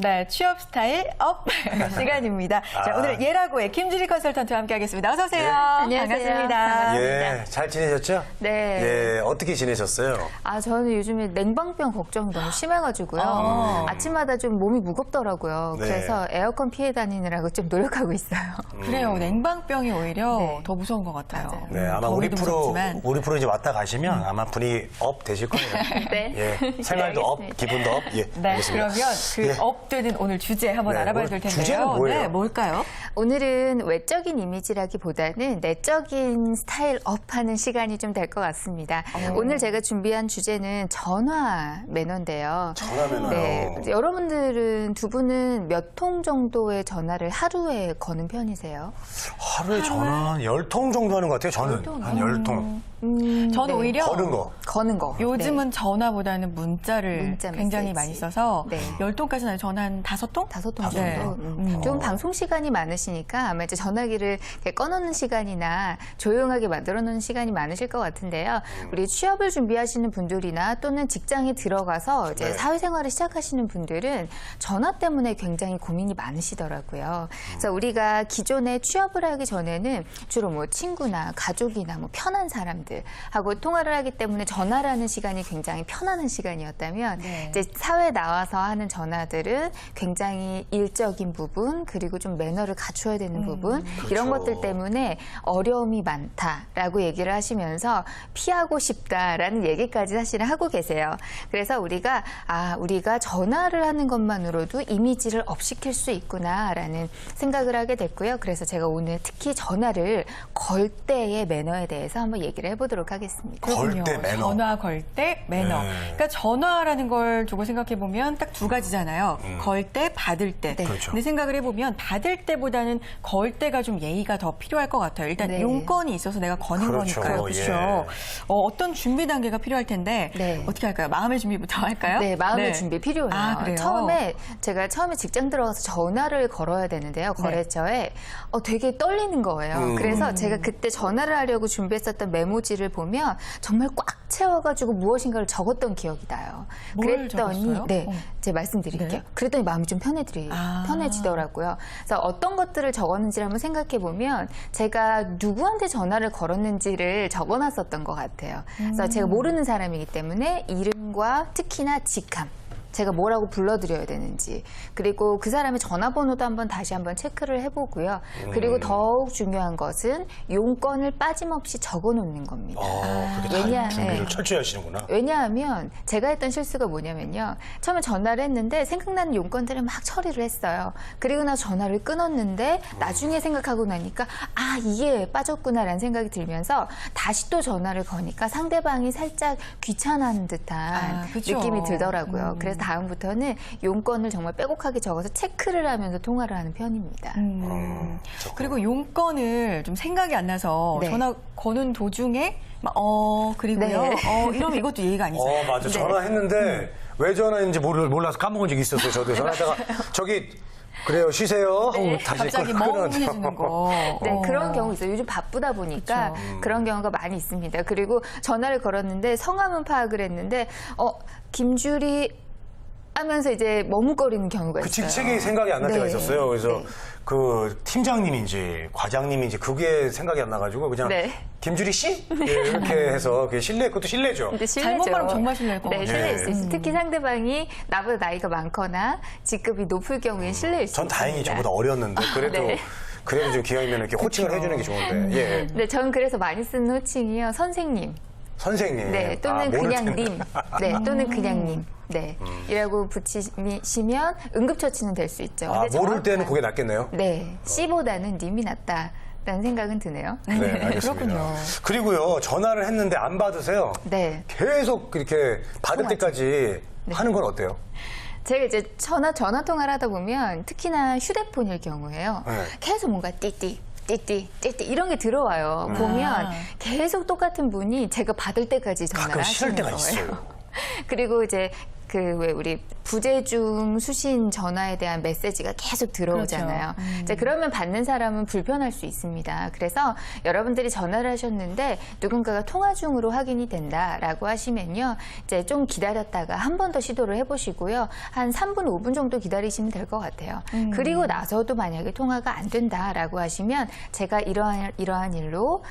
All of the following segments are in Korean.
네, 취업 스타일 업 시간입니다. 자, 오늘 예라고의 김주리 컨설턴트와 함께하겠습니다. 어서 오세요. 네, 안녕하세요. 반갑습니다. 예, 잘 지내셨죠? 네. 예, 어떻게 지내셨어요? 저는 요즘에 냉방병 걱정이 너무 심해가지고요. 아침마다 좀 몸이 무겁더라고요. 네. 그래서 에어컨 피해 다니느라고 좀 노력하고 있어요. 그래요. 냉방병이 오히려 네. 더 무서운 것 같아요. 맞아요. 네, 아마 우리 더위도 프로, 무섭지만. 우리 프로 이제 왔다 가시면 아마 분위기 업 되실 거예요. 네. 예, 생활도 업, 알겠습니다. 기분도 업. 예, 네, 알겠습니다. 그러면 그 예. 업되는 오늘 주제 한번 네, 알아봐야 될 텐데요. 주제는 뭐예요? 네, 뭘까요? 오늘은 외적인 이미지라기보다는 내적인 스타일 업하는 시간이 좀 될 것 같습니다. 오늘 제가 준비한 주제는 전화 매너인데요. 전화 매너요? 네, 여러분들은 두 분은 몇 통 정도의 전화를 하루에 거는 편이세요? 하루에 전화 한 10통 정도 하는 것 같아요, 저는. 10통? 한 10통. 저는 네. 오히려 거는 거. 거는 거. 요즘은 전화보다는 문자를 문자 굉장히 메시지. 많이 써서 네. 10통까지는 아니고 저는 한 5통? 5통 네. 정도. 좀 방송 시간이 많으시니까 아마 이제 전화기를 이렇게 꺼놓는 시간이나 조용하게 만들어 놓는 시간이 많으실 것 같은데요. 우리 취업을 준비하시는 분들이나 또는 직장에 들어가서 이제 네. 사회생활을 시작하시는 분들은 전화 때문에 굉장히 고민이 많으시더라고요. 그래서 우리가 기존에 취업을 하기 전에는 주로 뭐 친구나 가족이나 뭐 편한 사람들하고 통화를 하기 때문에 전화를 하는 시간이 굉장히 편안한 시간이었다면 네. 이제 사회에 나와서 하는 전화들은 굉장히 일적인 부분 그리고 좀 매너를 갖춰야 되는 부분 이런 그렇죠. 것들 때문에 어려움이 많다라고 얘기를 하시면서 피하고 싶다라는 얘기까지 사실은 하고 계세요. 그래서 우리가 우리가 전화를 하는 것만으로도 이미지를 업시킬 수 있구나라는 생각을 하게 됐고요. 그래서 제가 오늘 특히 전화를 걸 때의 매너에 대해서 한번 얘기를 해보도록 하겠습니다. 그렇군요. 걸 때 매너. 전화 걸 때 매너. 네. 그러니까 전화라는 걸 두고 생각해 보면 딱 두 가지잖아요. 걸 때, 받을 때. 네. 그렇죠. 근데 생각을 해보면 받을 때보다는 걸 때가 좀 예의가 더 필요할 것 같아요. 일단 네. 용건이 있어서 내가 거는 그렇죠. 거니까요. 그렇죠. 예. 어떤 준비 단계가 필요할 텐데 네. 어떻게 할까요? 마음의 준비부터 할까요? 네, 마음의 네. 준비 필요해요. 그래요? 제가 처음에 직장 들어가서 전화를 걸어야 되는데요. 거래처에 되게 떨리는 거예요. 그래서 제가 그때 전화를 하려고 준비했었던 메모지를 보면 정말 꽉 채워가지고 무엇인가를 적었던 기억이 나요. 뭘 그랬더니 적었어요? 제가 말씀드릴게요. 네. 그랬더니 마음이 좀 아. 편해지더라고요. 그래서 어떤 것들을 적었는지를 한번 생각해 보면 제가 누구한테 전화를 걸었는지를 적어놨었던 것 같아요. 그래서 제가 모르는 사람이기 때문에 이름과 특히나 직함. 제가 뭐라고 불러드려야 되는지 그리고 그 사람의 전화번호도 다시 한번 체크를 해보고요. 그리고 더욱 중요한 것은 용건을 빠짐없이 적어놓는 겁니다. 그렇게 다 네. 준비를 철저히 하시는구나. 왜냐하면 제가 했던 실수가 뭐냐면요. 처음에 전화를 했는데 생각나는 용건들을 막 처리를 했어요. 그리고 나서 전화를 끊었는데 나중에 생각하고 나니까 이게 빠졌구나라는 생각이 들면서 다시 또 전화를 거니까 상대방이 살짝 귀찮아하는 듯한 그쵸. 느낌이 들더라고요. 그래서 다음부터는 용건을 정말 빼곡하게 적어서 체크를 하면서 통화를 하는 편입니다. 그리고 용건을 좀 생각이 안 나서 네. 전화 거는 도중에 그리고요. 네. 이러면 이것도 예의가 아니죠. 맞아. 전화했는데 왜 전화했는지 몰라서 까먹은 적이 있었어요. 저도 전화하다가 저기 그래요, 쉬세요. 하고 다시 갑자기 끊어져. 멍해지는 거. 네, 그런 경우 있어요. 요즘 바쁘다 보니까 그런 경우가 많이 있습니다. 그리고 전화를 걸었는데 성함은 파악을 했는데 김주리 하면서 이제 머뭇거리는 경우가 그 있어요. 직책이 생각이 안 날 때가 네. 있었어요. 그래서 네. 그 팀장님인지 과장님인지 그게 생각이 안 나가지고 그냥 네. 김주리 씨? 이렇게 해서 그게 실례, 그것도 실례죠. 근데 잘못 실례죠. 말하면 정말 실례일 것 네, 같아요. 실례일 수 있어요. 특히 상대방이 나보다 나이가 많거나 직급이 높을 경우에 실례일 수 전 있습니다. 다행히 저보다 어렸는데 그래도 네. 그래도 좀 기왕이면 이렇게 호칭을 해주는 게 좋은데. 예. 네, 저는 그래서 많이 쓰는 호칭이요. 선생님. 선생님. 네, 또는 모를 그냥 텐데. 님. 네, 또는 그냥 님. 네. 이라고 붙이시면 응급처치는 될 수 있죠. 근데 모를 때는 정확한- 그게 낫겠네요. 네, 씨보다는 님이 낫다라는 생각은 드네요. 네, 알겠습니다. 그렇군요. 그리고요, 전화를 했는데 안 받으세요. 네. 계속 이렇게 받을 때까지 하는 건 어때요? 제가 이제 전화 통화를 하다 보면 특히나 휴대폰일 경우에요. 네. 계속 뭔가 띠띠 이런 게 들어와요. 보면 계속 똑같은 분이 제가 받을 때까지 전화를 가끔 싫을 하시는 때가 거예요. 있어요. 그리고 이제 그 왜 우리 부재중 수신 전화에 대한 메시지가 계속 들어오잖아요. 그렇죠. 이제 그러면 받는 사람은 불편할 수 있습니다. 그래서 여러분들이 전화를 하셨는데 누군가가 통화 중으로 확인이 된다라고 하시면요. 이제 좀 기다렸다가 한 번 더 시도를 해보시고요. 한 3분, 5분 정도 기다리시면 될 것 같아요. 그리고 나서도 만약에 통화가 안 된다라고 하시면 제가 이러한 일로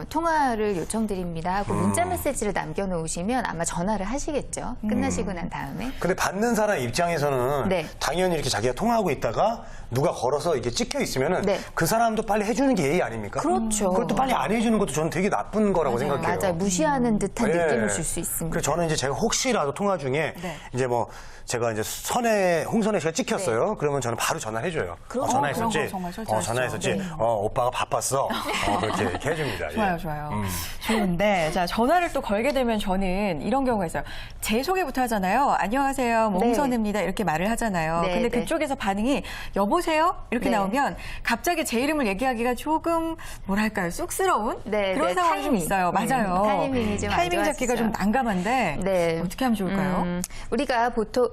통화를 요청드립니다 하고 문자 메시지를 남겨놓으시면 아마 전화를 하시겠죠. 끝나시고 난 다음에. 근데 받는 사람 입장에서는 네. 당연히 이렇게 자기가 통화하고 있다가 누가 걸어서 이렇게 찍혀 있으면은 네. 그 사람도 빨리 해주는 게 예의 아닙니까? 그렇죠. 그걸 또 빨리 안 해주는 것도 저는 되게 나쁜 거라고 생각해요. 맞아요. 무시하는 듯한 예. 느낌을 줄 수 있습니다. 그래서 저는 이제 제가 혹시라도 통화 중에 네. 이제 뭐 제가 이제 홍선혜 씨가 찍혔어요. 그러면 저는 바로 전화해줘요. 전화했었지. 그런 거 정말 철저하시죠. 전화했었지. 네. 오빠가 바빴어. 이렇게 해줍니다. 좋아요, 예. 좋아요. 좋은데, 자, 전화를 또 걸게 되면 저는 이런 경우가 있어요. 제 소개부터 하잖아요. 안녕하세요, 뭐 네. 홍선혜입니다. 이렇게 말을 하잖아요. 네, 근데 네. 그쪽에서 반응이 여보세요? 이렇게 네. 나오면 갑자기 제 이름을 얘기하기가 조금, 뭐랄까요, 쑥스러운 네, 그런 네, 상황이 좀 타이밍. 있어요. 맞아요. 타이밍이 좀 안 타이밍 잡기가 좀 좋아지죠. 난감한데, 네. 어떻게 하면 좋을까요? 우리가 보통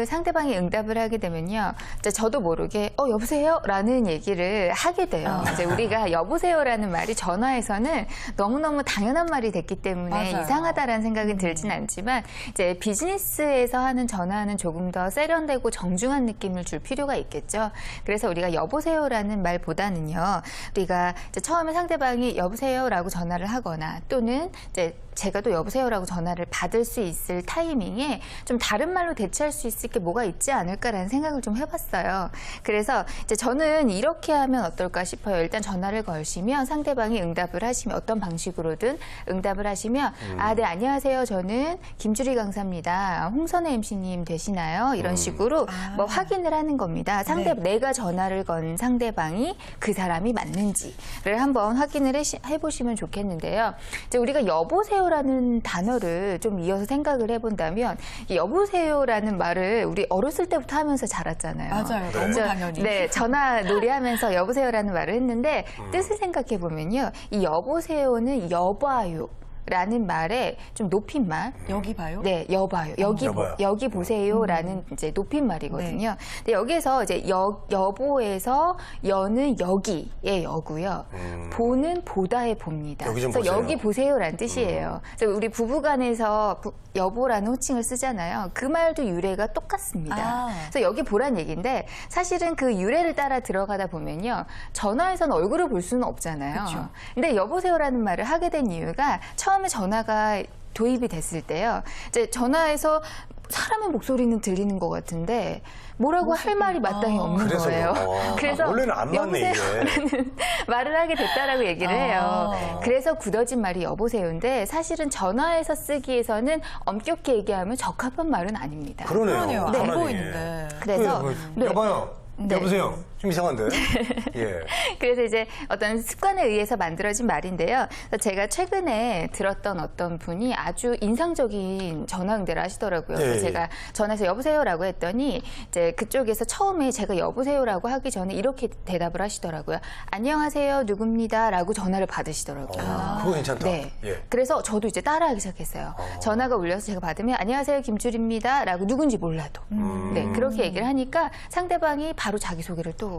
상대방이 응답을 하게 되면요. 이제 저도 모르게, 여보세요? 라는 얘기를 하게 돼요. 이제 우리가 여보세요라는 말이 전화에서는 너무너무 당연한 말이 됐기 때문에 맞아요. 이상하다라는 생각은 들진 않지만, 이제 비즈니스에서 하는 전화는 조금 더 세련되고 정중한 느낌을 줄 필요가 있겠죠. 그래서 우리가 여보세요라는 말보다는요. 우리가 이제 처음에 상대방이 여보세요라고 전화를 하거나 또는 이제 제가 또 여보세요라고 전화를 받을 수 있을 타이밍에 좀 다른 말로 대체할 수 있을 게 뭐가 있지 않을까라는 생각을 좀 해봤어요. 그래서 이제 저는 이렇게 하면 어떨까 싶어요. 일단 전화를 걸시면 상대방이 응답을 하시면 어떤 방식으로든 응답을 하시면 네, 안녕하세요. 저는 김주리 강사입니다. 홍선혜 MC님 되시나요? 이런 식으로 뭐 확인을 하는 겁니다. 내가 전화를 건 상대방이 그 사람이 맞는지를 한번 확인을 해보시면 좋겠는데요. 이제 우리가 여보세요라는 단어를 좀 이어서 생각을 해본다면 이 여보세요라는 말을 우리 어렸을 때부터 하면서 자랐잖아요. 맞아요. 너무 저- 당연히. 네, 전화 놀이하면서 여보세요라는 말을 했는데 뜻을 생각해 보면요, 이 여보세요는 여봐요. 라는 말에 좀 높임말. 여기 봐요? 네, 여봐요. 여봐요. 여기 보세요라는 이제 높임말이거든요. 근데 여기서 이제 여보에서 여는 여기의 여고요. 보는 보다의 보입니다. 여기 좀 그래서 보세요. 여기 보세요라는 뜻이에요. 그래서 우리 부부간에서 여보라는 호칭을 쓰잖아요. 그 말도 유래가 똑같습니다. 아. 그래서 여기 보란 얘기인데 사실은 그 유래를 따라 들어가다 보면요. 전화에서는 얼굴을 볼 수는 없잖아요. 그쵸. 근데 여보세요라는 말을 하게 된 이유가 처음에 전화가 도입이 됐을 때요. 이제 전화에서 사람의 목소리는 들리는 것 같은데 뭐라고 할 말이 마땅히 없는 그래서 거예요. 그래요? 원래는 안 맞네, 이게. 여보세요라는 말을 하게 됐다라고 얘기를 해요. 그래서 굳어진 말이 여보세요인데 사실은 전화에서 쓰기에서는 엄격히 얘기하면 적합한 말은 아닙니다. 그러네요. 안 가만히. 보이는데. 그래서 네. 여봐요. 네. 여보세요. 좀 이상한데. 예. 그래서 이제 어떤 습관에 의해서 만들어진 말인데요. 그래서 제가 최근에 들었던 어떤 분이 아주 인상적인 전화 응대를 하시더라고요. 그래서 예. 제가 전화해서 여보세요라고 했더니 이제 그쪽에서 처음에 제가 여보세요라고 하기 전에 이렇게 대답을 하시더라고요. 안녕하세요, 누굽니다라고 전화를 받으시더라고요. 그거 괜찮다. 네. 예. 그래서 저도 이제 따라하기 시작했어요. 전화가 울려서 제가 받으면 안녕하세요, 김주리입니다라고 누군지 몰라도. 네, 그렇게 얘기를 하니까 상대방이 바로 자기소개를 또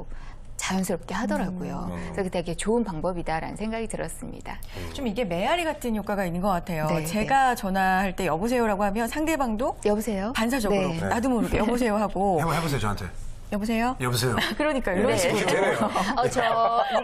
자연스럽게 하더라고요. 그래서 되게 좋은 방법이다라는 생각이 들었습니다. 좀 이게 메아리 같은 효과가 있는 것 같아요. 네, 제가 전화할 때 여보세요라고 하면 상대방도 여보세요? 반사적으로 네. 나도 모르게 여보세요 하고 해보세요, 저한테. 여보세요? 여보세요. 그러니까 이런 네. 식으로. 되네요.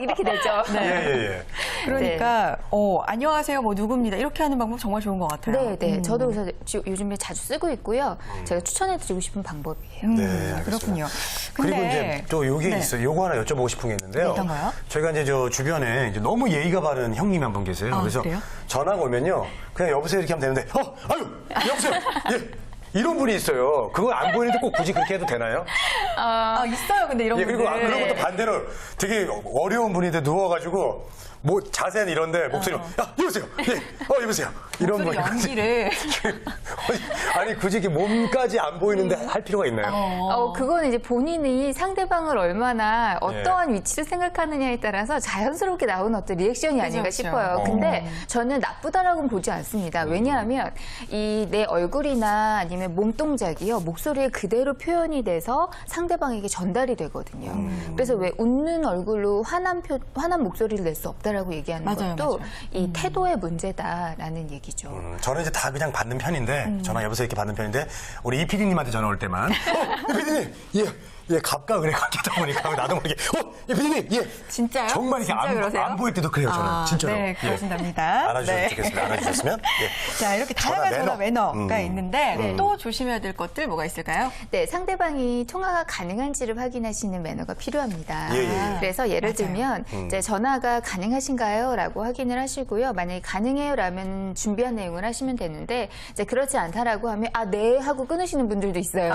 이렇게 되죠. 예. 그러니까 안녕하세요 뭐 누굽니다 이렇게 하는 방법 정말 좋은 것 같아요. 네. 저도 그래서 요즘에 자주 쓰고 있고요. 제가 추천해드리고 싶은 방법이에요. 네, 알겠습니다. 그렇군요. 그리고 근데 이제 또 요게 네. 있어요. 요거 하나 여쭤보고 싶은 게 있는데요. 어떤 거요? 저희가 이제 저 주변에 이제 너무 예의가 바른 형님이 한 분 계세요. 아, 그래서 그래요? 전화가 오면요. 그냥 여보세요 이렇게 하면 되는데, 아유, 여보세요. 예. 이런 분이 있어요. 그걸 안 보이는데 꼭 굳이 그렇게 해도 되나요? 있어요. 근데 이런 예, 그리고 분들. 그런 것도 반대로 되게 어려운 분인데 누워가지고 뭐 자세는 이런데 목소리는 야 여보세요, 예, 여보세요 이런 목소리 거 연기를. 아니 굳이 이렇게 몸까지 안 보이는데 할 필요가 있나요? 그거는 이제 본인이 상대방을 얼마나 어떠한 위치를 생각하느냐에 따라서 자연스럽게 나오는 어떤 리액션이 아닌가 그렇죠. 싶어요. 근데 저는 나쁘다라고는 보지 않습니다. 왜냐하면 이 내 얼굴이나 아니면 몸 동작이요 목소리에 그대로 표현이 돼서 상대방에게 전달이 되거든요. 그래서 왜 웃는 얼굴로 화난 목소리를 낼 수 없다라고 얘기하는 맞아요, 것도 맞아요. 이 태도의 문제다라는 얘기죠. 저는 이제 다 그냥 받는 편인데 전화 여보세요 이렇게 받는 편인데 우리 이 PD님한테 전화 올 때만 이 PD님 예 갑과 을의 관계다 보니까 나도 모르게 이 PD님 예 진짜요? 정말 이렇게 진짜 그러세요? 안 보일 때도 그래요 저는 진짜로 네, 그러신답니다. 알아주셨으면 네. 좋겠습니다. 알아주셨으면 예. 자, 이렇게 전화 다양한 전화 매너. 매너가 있는데 또 조심해야 될 것들 뭐가 있을까요? 네, 상대방이 통화가 가능한지를 확인하시는 매너가 필요합니다. 예. 그래서 예를 맞아요. 들면 이제 전화가 가능하신가요? 라고 확인을 하시고요. 만약에 가능해요 라면 준비한 내용을 하시면 되는데 이제 그렇지 않다라고 하면 아, 네 하고 끊으시는 분들도 있어요.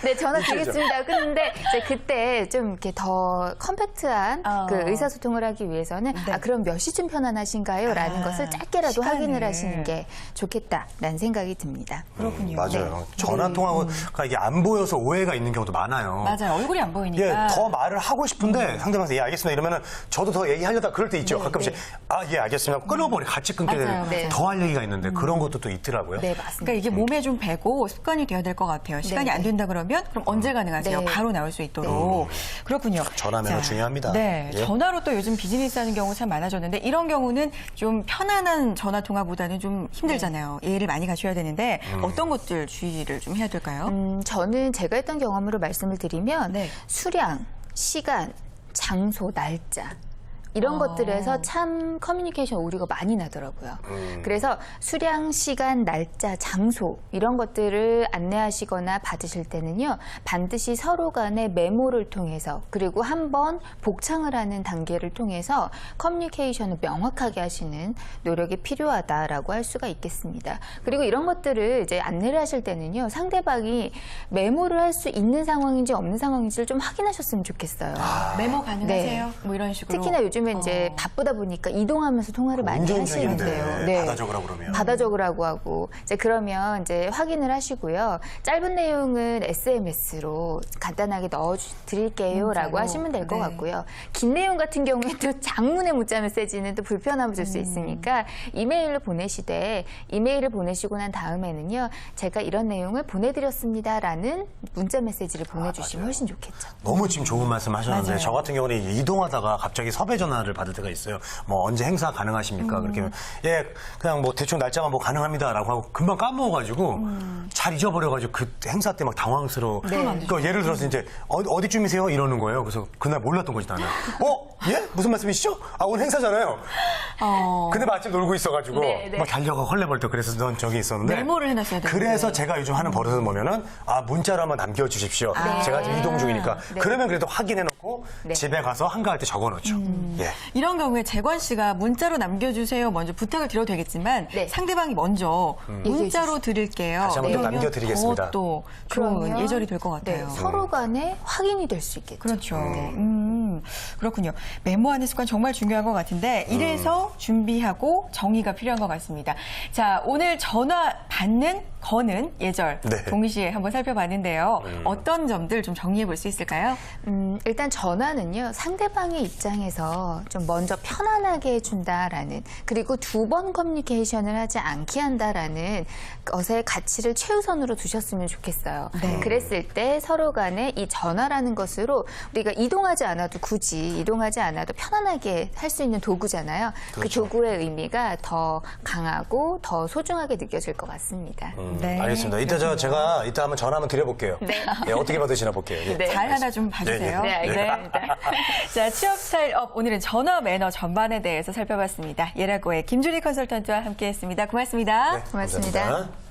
네, 전화 드리겠습니다. 끊는데 이제 그때 좀 이렇게 더 컴팩트한 그 의사소통을 하기 위해서는 네. 아, 그럼 몇 시쯤 편안하신가요? 라는 것을 짧게라도 시간을. 확인을 하시는 게 좋겠다라는 생각이 듭니다. 그렇군요. 맞아요. 네. 전화 통화가 이게 안 보여서 오해가 있는 경우도 많아요. 맞아요. 얼굴이 안 보이니까. 예, 더 말을 하고 싶은데 상대방한테 예 알겠습니다 이러면은 저도 더 얘기하려다 그럴 때 있죠. 가끔씩 아 예 알겠습니다 끊어버려 같이 끊게 맞아요, 되는 맞아요. 더 할 얘기가 있는데 그런 것도 또 있더라고요. 네, 맞습니다. 그러니까 이게 몸에 좀 배고 습관이 되어야 될 것 같아요. 시간이 네, 안 된다 그러면 그럼 언제 가능하세요? 네. 바로 나올 수 있도록. 그렇군요. 전화 매너 중요합니다. 네, 예. 전화로 또 요즘 비즈니스 하는 경우 참 많아졌는데 이런 경우는 좀 편안한 전화 통화보다는 좀 힘들잖아요. 예의를 많이 갖춰야 되는데 어떤 것들 주의를 좀 해야 될까요? 저는 제가 했던 경험으로 말씀을 드리면 네. 수량, 시간, 장소, 날짜 이런 것들에서 참 커뮤니케이션 오류가 많이 나더라고요. 그래서 수량, 시간, 날짜, 장소 이런 것들을 안내하시거나 받으실 때는요. 반드시 서로 간의 메모를 통해서 그리고 한번 복창을 하는 단계를 통해서 커뮤니케이션을 명확하게 하시는 노력이 필요하다라고 할 수가 있겠습니다. 그리고 이런 것들을 이제 안내를 하실 때는요. 상대방이 메모를 할 수 있는 상황인지 없는 상황인지를 좀 확인하셨으면 좋겠어요. 메모 가능하세요? 뭐 이런 식으로. 특히나 요즘에 이제 바쁘다 보니까 이동하면서 통화를 많이 운전 하시는데요. 중인데 받아 적으라고 그러면. 받아 적으라고 하고 이제 그러면 이제 확인을 하시고요. 짧은 내용은 SMS로 간단하게 넣어 드릴게요라고 문자로. 하시면 될 것 네. 같고요. 긴 내용 같은 경우에 또 장문의 문자 메시지는 또 불편함을 줄 수 있으니까 이메일로 보내시되 이메일을 보내시고 난 다음에는요. 제가 이런 내용을 보내드렸습니다라는 문자 메시지를 보내주시면 훨씬 좋겠죠. 너무 지금 좋은 말씀 하셨는데 맞아요. 저 같은 경우는 이동하다가 갑자기 섭외 전화를 받을 때가 있어요. 뭐 언제 행사 가능하십니까? 그렇게 하면 예 그냥 뭐 대충 날짜만 뭐 가능합니다라고 하고 금방 까먹어가지고 잘 잊어버려가지고 그 행사 때 막 당황스러워. 그러니까 예를 들어서 이제 어디쯤이세요? 이러는 거예요. 그래서 그날 몰랐던 거지 나는. 예? 무슨 말씀이시죠? 아 오늘 행사잖아요. 근데 마침 놀고 있어가지고 막 달려가 헐레벌떡 그래서 넌 저기 있었는데 메모를 해놨어야 되는데. 그래서 제가 요즘 하는 버릇은 뭐냐면 아 문자로 한번 남겨주십시오. 제가 지금 이동 중이니까 그러면 그래도 확인해놓고 집에 가서 한가할 때 적어놓죠. 예. 이런 경우에 재권 씨가 문자로 남겨주세요 먼저 부탁을 드려도 되겠지만 네. 상대방이 먼저 문자로 드릴게요. 다시 한번 또 이러면 남겨드리겠습니다. 또 좋은 예절이 될 것 같아요. 서로 간에 확인이 될 수 있겠죠. 그렇죠. 그렇군요. 메모하는 습관 정말 중요한 것 같은데 이래서 준비하고 정의가 필요한 것 같습니다. 자, 오늘 전화 받는, 거는 예절 네. 동시에 한번 살펴봤는데요. 어떤 점들 좀 정리해 볼 수 있을까요? 일단 전화는요, 상대방의 입장에서 좀 먼저 편안하게 해준다라는, 그리고 두 번 커뮤니케이션을 하지 않게 한다라는 것의 가치를 최우선으로 두셨으면 좋겠어요. 그랬을 때 서로 간에 이 전화라는 것으로 우리가 이동하지 않아도 굳이 이동하지 않아도 편안하게 할 수 있는 도구잖아요. 그렇죠. 그 도구의 의미가 더 강하고 더 소중하게 느껴질 것 같습니다. 네. 알겠습니다. 이따 제가 이따 한번 전화 한번 드려볼게요. 네, 어떻게 받으시나 볼게요. 예. 잘 하나 좀 봐주세요. 네, 알겠습니다. 자, 취업 스타일업 오늘은 전화 매너 전반에 대해서 살펴봤습니다. 예라고의 김주리 컨설턴트와 함께했습니다. 고맙습니다. 네, 고맙습니다. 감사합니다.